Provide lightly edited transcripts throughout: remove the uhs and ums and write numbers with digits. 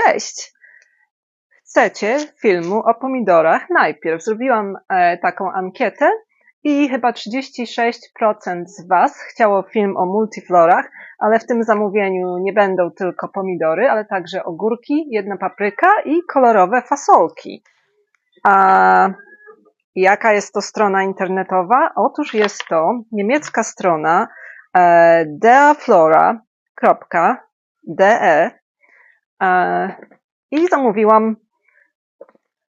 Cześć! Chcecie filmu o pomidorach? Najpierw zrobiłam taką ankietę i chyba 36% z Was chciało film o multiflorach, ale w tym zamówieniu nie będą tylko pomidory, ale także ogórki, jedna papryka i kolorowe fasolki. A jaka jest to strona internetowa? Otóż jest to niemiecka strona deaflora.de i zamówiłam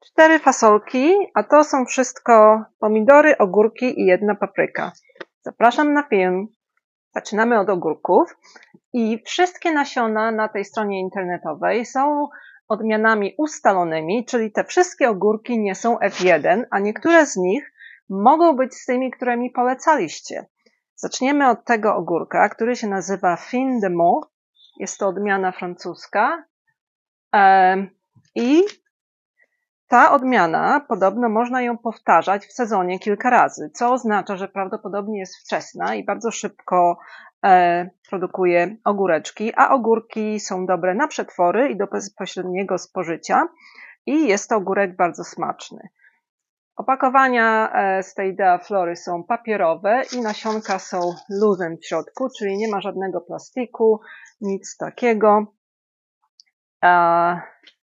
4 fasolki, a to są wszystko pomidory, ogórki i jedna papryka. Zapraszam na film. Zaczynamy od ogórków i wszystkie nasiona na tej stronie internetowej są odmianami ustalonymi, czyli te wszystkie ogórki nie są F1, a niektóre z nich mogą być z tymi, które mi polecaliście. Zaczniemy od tego ogórka, który się nazywa Fin de Meaux. Jest to odmiana francuska. I ta odmiana, podobno można ją powtarzać w sezonie kilka razy, co oznacza, że prawdopodobnie jest wczesna i bardzo szybko produkuje ogóreczki, a ogórki są dobre na przetwory i do bezpośredniego spożycia i jest to ogórek bardzo smaczny. Opakowania z tej deaflory są papierowe i nasionka są luzem w środku, czyli nie ma żadnego plastiku, nic takiego.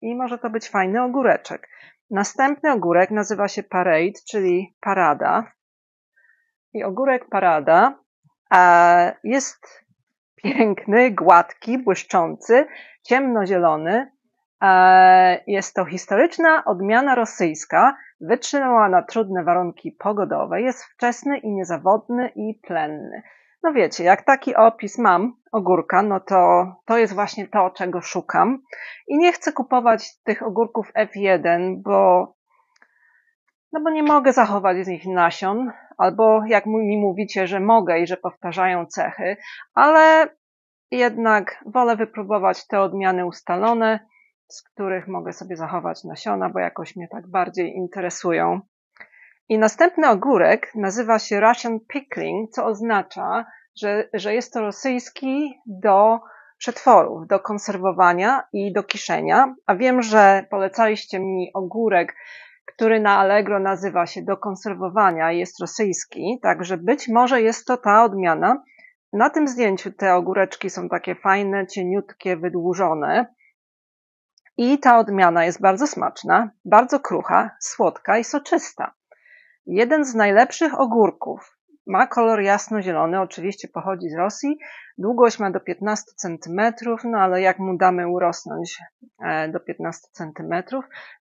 I może to być fajny ogóreczek. Następny ogórek nazywa się Parade, czyli parada. I ogórek parada jest piękny, gładki, błyszczący, ciemnozielony. Jest to historyczna odmiana rosyjska, wytrzymała na trudne warunki pogodowe, jest wczesny i niezawodny i plenny. No wiecie, jak taki opis mam ogórka, no to jest właśnie to, czego szukam. I nie chcę kupować tych ogórków F1, bo nie mogę zachować z nich nasion, albo jak mi mówicie, że mogę i że powtarzają cechy, ale jednak wolę wypróbować te odmiany ustalone, z których mogę sobie zachować nasiona, bo jakoś mnie tak bardziej interesują. I następny ogórek nazywa się Russian Pickling, co oznacza, że jest to rosyjski do przetworów, do konserwowania i do kiszenia. A wiem, że polecaliście mi ogórek, który na Allegro nazywa się do konserwowania i jest rosyjski, także być może jest to ta odmiana. Na tym zdjęciu te ogóreczki są takie fajne, cieniutkie, wydłużone. I ta odmiana jest bardzo smaczna, bardzo krucha, słodka i soczysta. Jeden z najlepszych ogórków. Ma kolor jasnozielony, oczywiście pochodzi z Rosji. Długość ma do 15 cm, no ale jak mu damy urosnąć do 15 cm,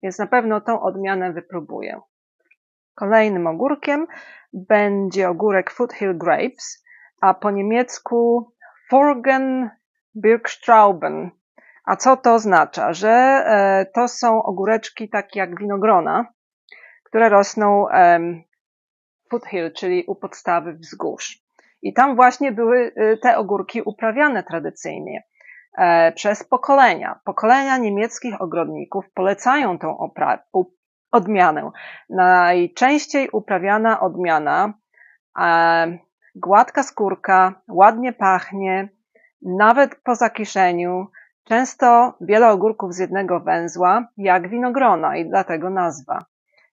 więc na pewno tą odmianę wypróbuję. Kolejnym ogórkiem będzie ogórek Foothill Grapes, a po niemiecku Forgenbirgstrauben. A co to oznacza? Że to są ogóreczki takie jak winogrona, które rosną foothill, czyli u podstawy wzgórz. I tam właśnie były te ogórki uprawiane tradycyjnie przez pokolenia. Pokolenia niemieckich ogrodników polecają tą odmianę. Najczęściej uprawiana odmiana, gładka skórka, ładnie pachnie, nawet po zakiszeniu. Często wiele ogórków z jednego węzła, jak winogrona i dlatego nazwa.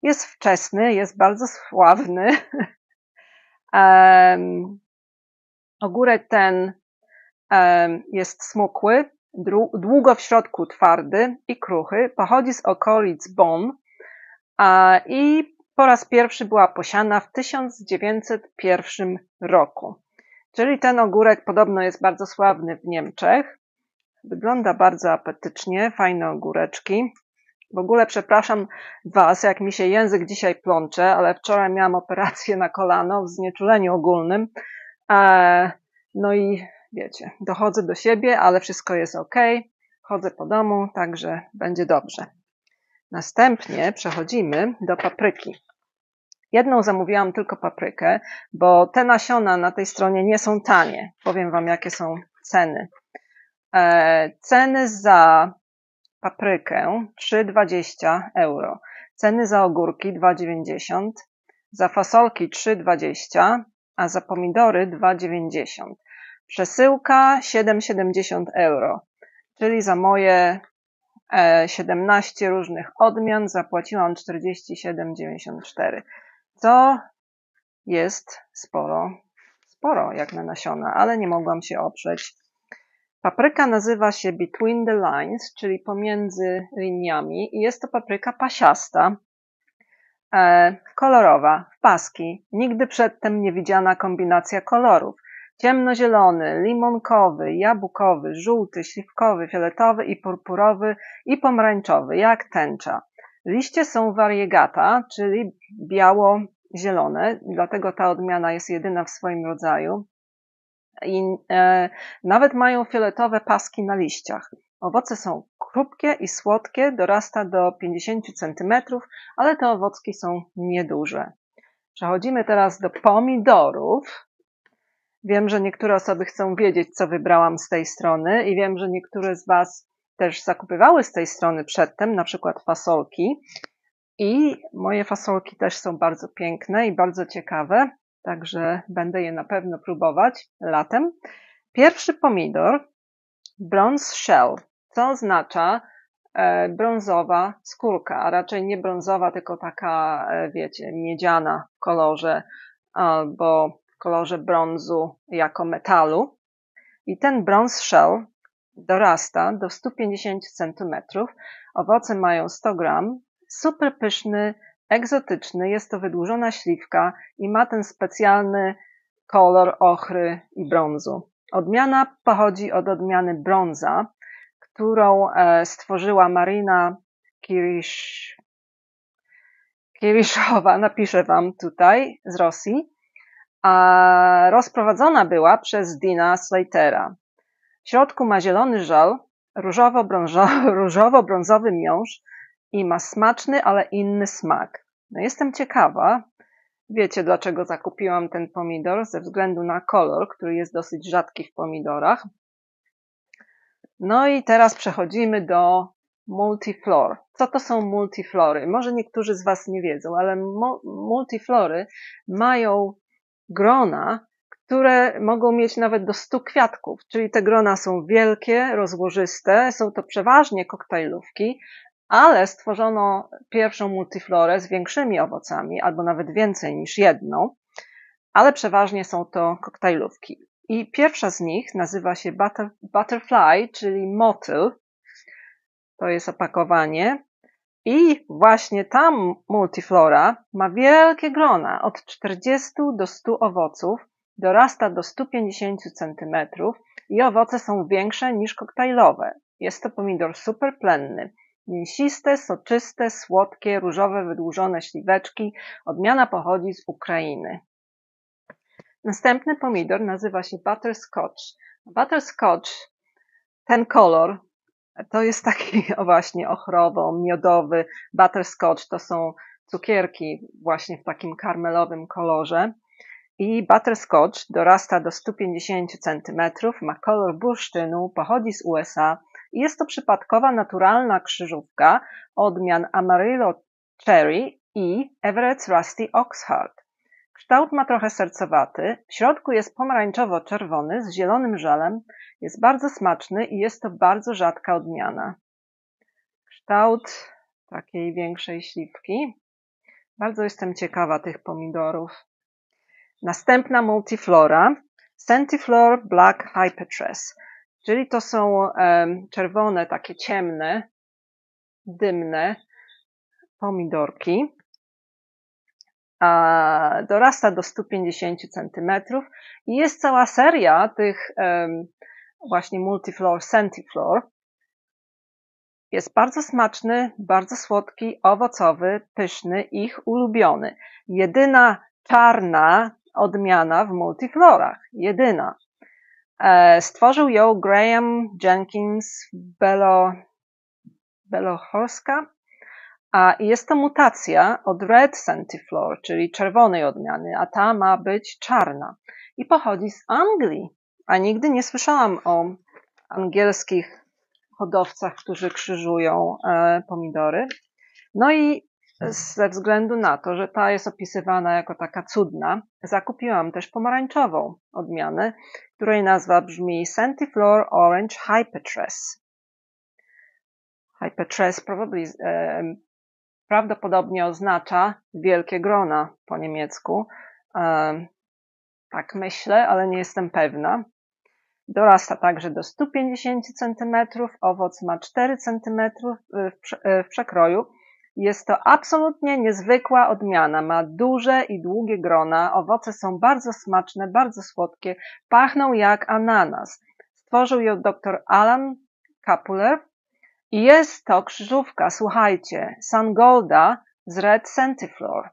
Jest wczesny, jest bardzo sławny. Ogórek ten jest smukły, długo w środku twardy i kruchy. Pochodzi z okolic Bonn i po raz pierwszy była posiana w 1901 roku. Czyli ten ogórek podobno jest bardzo sławny w Niemczech. Wygląda bardzo apetycznie, fajne ogóreczki. W ogóle przepraszam Was, jak mi się język dzisiaj plącze, ale wczoraj miałam operację na kolano w znieczuleniu ogólnym. No i wiecie, dochodzę do siebie, ale wszystko jest ok. Chodzę po domu, także będzie dobrze. Następnie przechodzimy do papryki. Jedną zamówiłam tylko paprykę, bo te nasiona na tej stronie nie są tanie. Powiem Wam, jakie są ceny. Ceny za paprykę 3,20 €, ceny za ogórki 2,90 €, za fasolki 3,20 €, a za pomidory 2,90 €. Przesyłka 7,70 €, czyli za moje 17 różnych odmian, zapłaciłam 47,94, co jest sporo jak na nasiona, ale nie mogłam się oprzeć. Papryka nazywa się Between the Lines, czyli pomiędzy liniami i jest to papryka pasiasta, kolorowa, w paski. Nigdy przedtem nie widziana kombinacja kolorów. Ciemnozielony, limonkowy, jabłkowy, żółty, śliwkowy, fioletowy i purpurowy i pomarańczowy, jak tęcza. Liście są variegata, czyli biało-zielone, dlatego ta odmiana jest jedyna w swoim rodzaju. I nawet mają fioletowe paski na liściach. Owoce są chrupkie i słodkie, dorasta do 50 cm, ale te owocki są nieduże. Przechodzimy teraz do pomidorów. Wiem, że niektóre osoby chcą wiedzieć, co wybrałam z tej strony i wiem, że niektóre z Was też zakupywały z tej strony przedtem, na przykład fasolki. I moje fasolki też są bardzo piękne i bardzo ciekawe, także będę je na pewno próbować latem. Pierwszy pomidor, bronze shell, co oznacza brązowa skórka, a raczej nie brązowa, tylko taka, wiecie, miedziana w kolorze, albo w kolorze brązu jako metalu. I ten bronze shell dorasta do 150 cm. Owoce mają 100 gram. Super pyszny, egzotyczny, jest to wydłużona śliwka i ma ten specjalny kolor ochry i brązu. Odmiana pochodzi od odmiany brąza, którą stworzyła Marina Kiriszowa, napiszę Wam tutaj, z Rosji, a rozprowadzona była przez Dina Slatera. W środku ma zielony żel, różowo-brązowy miąższ i ma smaczny, ale inny smak. No jestem ciekawa. Wiecie, dlaczego zakupiłam ten pomidor? Ze względu na kolor, który jest dosyć rzadki w pomidorach. No i teraz przechodzimy do multiflor. Co to są multiflory? Może niektórzy z Was nie wiedzą, ale multiflory mają grona, które mogą mieć nawet do 100 kwiatków, czyli te grona są wielkie, rozłożyste, są to przeważnie koktajlówki, ale stworzono pierwszą multiflorę z większymi owocami, albo nawet więcej niż jedną, ale przeważnie są to koktajlówki. I pierwsza z nich nazywa się butterfly, czyli motyl. To jest opakowanie. I właśnie ta multiflora ma wielkie grona, od 40 do 100 owoców, dorasta do 150 cm i owoce są większe niż koktajlowe. Jest to pomidor super plenny. Mięsiste, soczyste, słodkie, różowe, wydłużone śliweczki. Odmiana pochodzi z Ukrainy. Następny pomidor nazywa się butterscotch. Butterscotch, ten kolor, to jest taki właśnie ochrowo-miodowy. Butterscotch to są cukierki właśnie w takim karmelowym kolorze. I butterscotch dorasta do 150 cm, ma kolor bursztynu, pochodzi z USA i jest to przypadkowa naturalna krzyżówka odmian Amarillo Cherry i Everett's Rusty Oxheart. Kształt ma trochę sercowaty, w środku jest pomarańczowo-czerwony z zielonym żelem, jest bardzo smaczny i jest to bardzo rzadka odmiana. Kształt takiej większej śliwki. Bardzo jestem ciekawa tych pomidorów. Następna multiflora, Centiflor Black Hypetras, czyli to są czerwone, takie ciemne, dymne pomidorki. Dorasta do 150 cm i jest cała seria tych właśnie multiflor, Centiflor. Jest bardzo smaczny, bardzo słodki, owocowy, pyszny, ich ulubiony. Jedyna czarna odmiana w multiflorach. Jedyna. Stworzył ją Graham Jenkins Belohorska. I jest to mutacja od Red Centiflor, czyli czerwonej odmiany, a ta ma być czarna. I pochodzi z Anglii. A nigdy nie słyszałam o angielskich hodowcach, którzy krzyżują pomidory. No i ze względu na to, że ta jest opisywana jako taka cudna, zakupiłam też pomarańczową odmianę, której nazwa brzmi Centiflor Orange Hypetras. Hypertress prawdopodobnie oznacza wielkie grona po niemiecku. Tak myślę, ale nie jestem pewna. Dorasta także do 150 cm, owoc ma 4 cm w przekroju. Jest to absolutnie niezwykła odmiana. Ma duże i długie grona, owoce są bardzo smaczne, bardzo słodkie, pachną jak ananas. Stworzył ją dr Alan Kapuler i jest to krzyżówka, słuchajcie, Sangolda z Red Centiflor.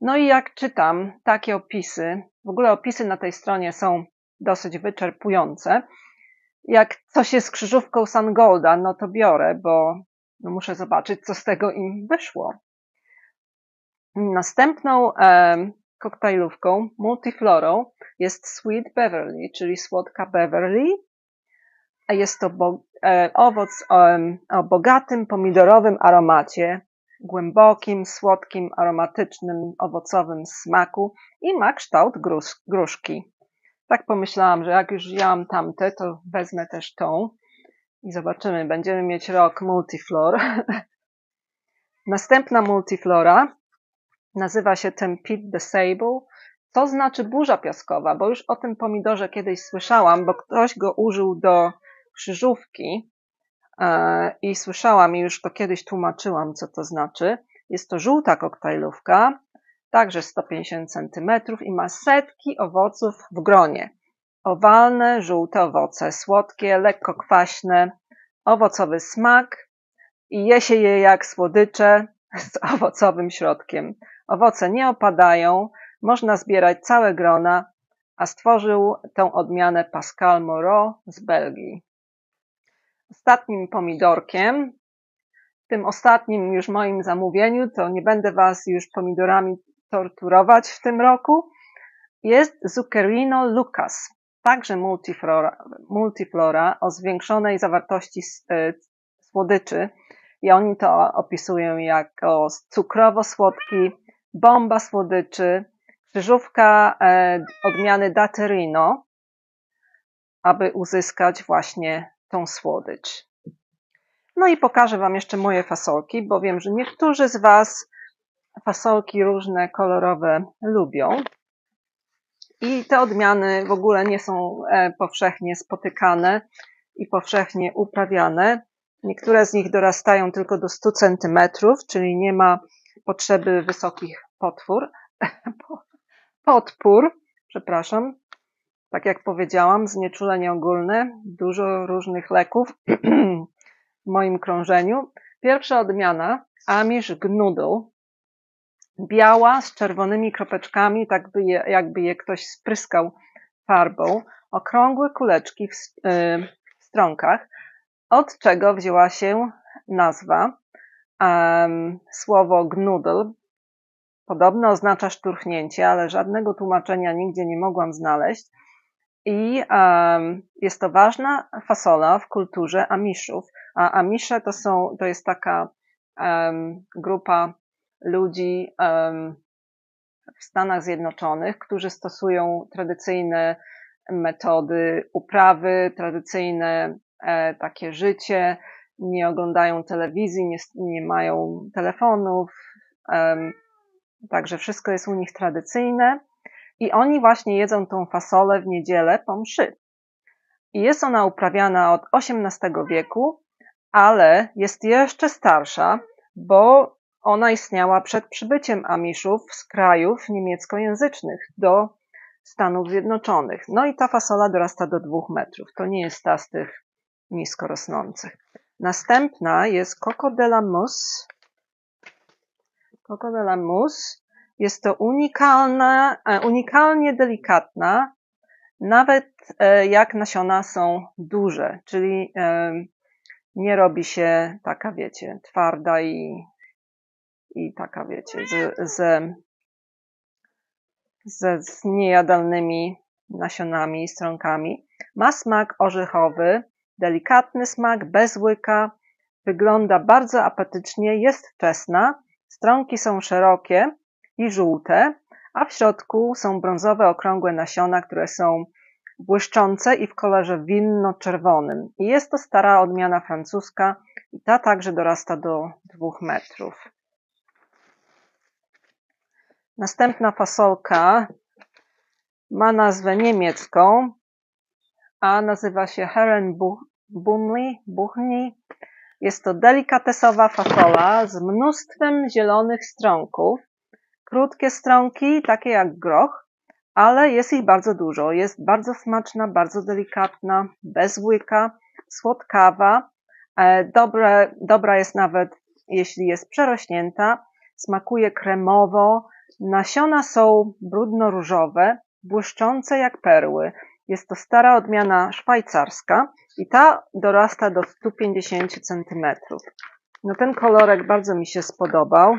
No i jak czytam takie opisy, w ogóle opisy na tej stronie są dosyć wyczerpujące. Jak coś jest krzyżówką Sangolda, no to biorę, bo muszę zobaczyć, co z tego im wyszło. Następną koktajlówką, multiflorą, jest Sweet Beverly, czyli słodka Beverly. Jest to owoc o bogatym pomidorowym aromacie, głębokim, słodkim, aromatycznym, owocowym smaku i ma kształt gruszki. Tak pomyślałam, że jak już wzięłam tamte, to wezmę też tą i zobaczymy, będziemy mieć rok multiflor. Następna multiflora nazywa się Tempid the Sable, co znaczy burza piaskowa, bo już o tym pomidorze kiedyś słyszałam, bo ktoś go użył do krzyżówki i słyszałam i już to kiedyś tłumaczyłam, co to znaczy. Jest to żółta koktajlówka, także 150 cm i ma setki owoców w gronie. Owalne, żółte owoce, słodkie, lekko kwaśne, owocowy smak i je się je jak słodycze z owocowym środkiem. Owoce nie opadają, można zbierać całe grona, a stworzył tę odmianę Pascal Moreau z Belgii. Ostatnim pomidorkiem, w tym ostatnim już moim zamówieniu, to nie będę Was już pomidorami torturować w tym roku, jest Zuccherino Lucas, także multiflora o zwiększonej zawartości słodyczy i oni to opisują jako cukrowo-słodki, bomba słodyczy, krzyżówka odmiany Datterino, aby uzyskać właśnie tą słodycz. No i pokażę Wam jeszcze moje fasolki, bo wiem, że niektórzy z Was fasolki różne, kolorowe lubią. I te odmiany w ogóle nie są powszechnie spotykane i powszechnie uprawiane. Niektóre z nich dorastają tylko do 100 cm, czyli nie ma potrzeby wysokich podpór, tak jak powiedziałam, znieczulenie ogólne, dużo różnych leków w moim krążeniu. Pierwsza odmiana, Amish Gnudl, biała z czerwonymi kropeczkami, tak jakby je ktoś spryskał farbą, okrągłe kuleczki w stronkach, od czego wzięła się nazwa. Słowo gnudl podobno oznacza szturchnięcie, ale żadnego tłumaczenia nigdzie nie mogłam znaleźć. I jest to ważna fasola w kulturze Amishów. A Amisze to jest taka grupa ludzi w Stanach Zjednoczonych, którzy stosują tradycyjne metody uprawy, tradycyjne takie życie, nie oglądają telewizji, nie mają telefonów, także wszystko jest u nich tradycyjne i oni właśnie jedzą tą fasolę w niedzielę po mszy. I jest ona uprawiana od XVIII wieku, ale jest jeszcze starsza, bo ona istniała przed przybyciem Amishów z krajów niemieckojęzycznych do Stanów Zjednoczonych. No i ta fasola dorasta do 2 metrów. To nie jest ta z tych nisko rosnących. Następna jest Coco de la Mousse. Coco de la Mousse jest to unikalnie delikatna, nawet jak nasiona są duże, czyli nie robi się taka, wiecie, twarda i taka, wiecie, z niejadalnymi nasionami i stronkami. Ma smak orzechowy, delikatny smak, bez łyka, wygląda bardzo apetycznie, jest wczesna, stronki są szerokie i żółte, a w środku są brązowe, okrągłe nasiona, które są błyszczące i w kolorze winno-czerwonym. I jest to stara odmiana francuska i ta także dorasta do 2 metrów. Następna fasolka ma nazwę niemiecką, a nazywa się Herrenbuchni. Jest to delikatesowa fasola z mnóstwem zielonych strąków. Krótkie strąki, takie jak groch, ale jest ich bardzo dużo. Jest bardzo smaczna, bardzo delikatna, bez łyka, słodkawa. Dobra jest nawet, jeśli jest przerośnięta. Smakuje kremowo. Nasiona są brudno-różowe, błyszczące jak perły. Jest to stara odmiana szwajcarska i ta dorasta do 150 cm. No ten kolorek bardzo mi się spodobał.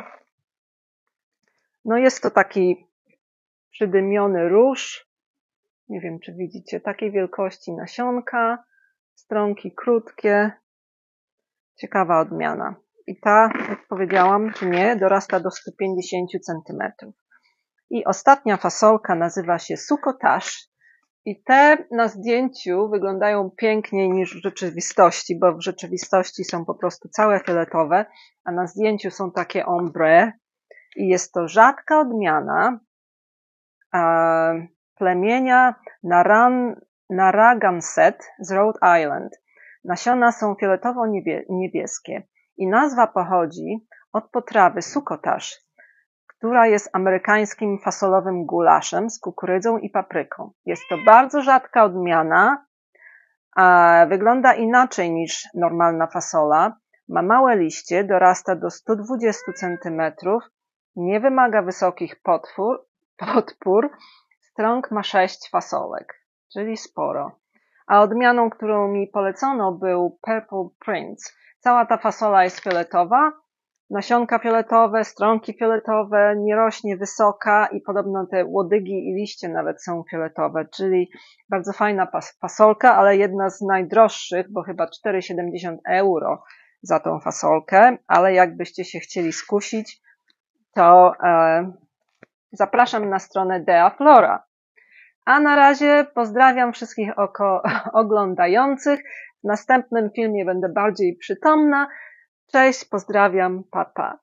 No jest to taki przydymiony róż. Nie wiem, czy widzicie, takiej wielkości nasionka, strąki krótkie. Ciekawa odmiana. I ta, jak powiedziałam, czy nie, dorasta do 150 cm. I ostatnia fasolka nazywa się succotache. I te na zdjęciu wyglądają piękniej niż w rzeczywistości, bo w rzeczywistości są po prostu całe fioletowe, a na zdjęciu są takie ombre. I jest to rzadka odmiana plemienia Narragansett z Rhode Island. Nasiona są fioletowo-niebieskie i nazwa pochodzi od potrawy succotache, która jest amerykańskim fasolowym gulaszem z kukurydzą i papryką. Jest to bardzo rzadka odmiana, wygląda inaczej niż normalna fasola, ma małe liście, dorasta do 120 cm, nie wymaga wysokich podpór, strąg ma 6 fasolek, czyli sporo. A odmianą, którą mi polecono, był Purple Prince. Cała ta fasola jest fioletowa, nasionka fioletowe, strąki fioletowe, nie rośnie wysoka i podobno te łodygi i liście nawet są fioletowe, czyli bardzo fajna fasolka, ale jedna z najdroższych, bo chyba 4,70 € za tą fasolkę, ale jakbyście się chcieli skusić, to zapraszam na stronę Dea Flora. A na razie pozdrawiam wszystkich oglądających. W następnym filmie będę bardziej przytomna. Cześć, pozdrawiam, pa pa.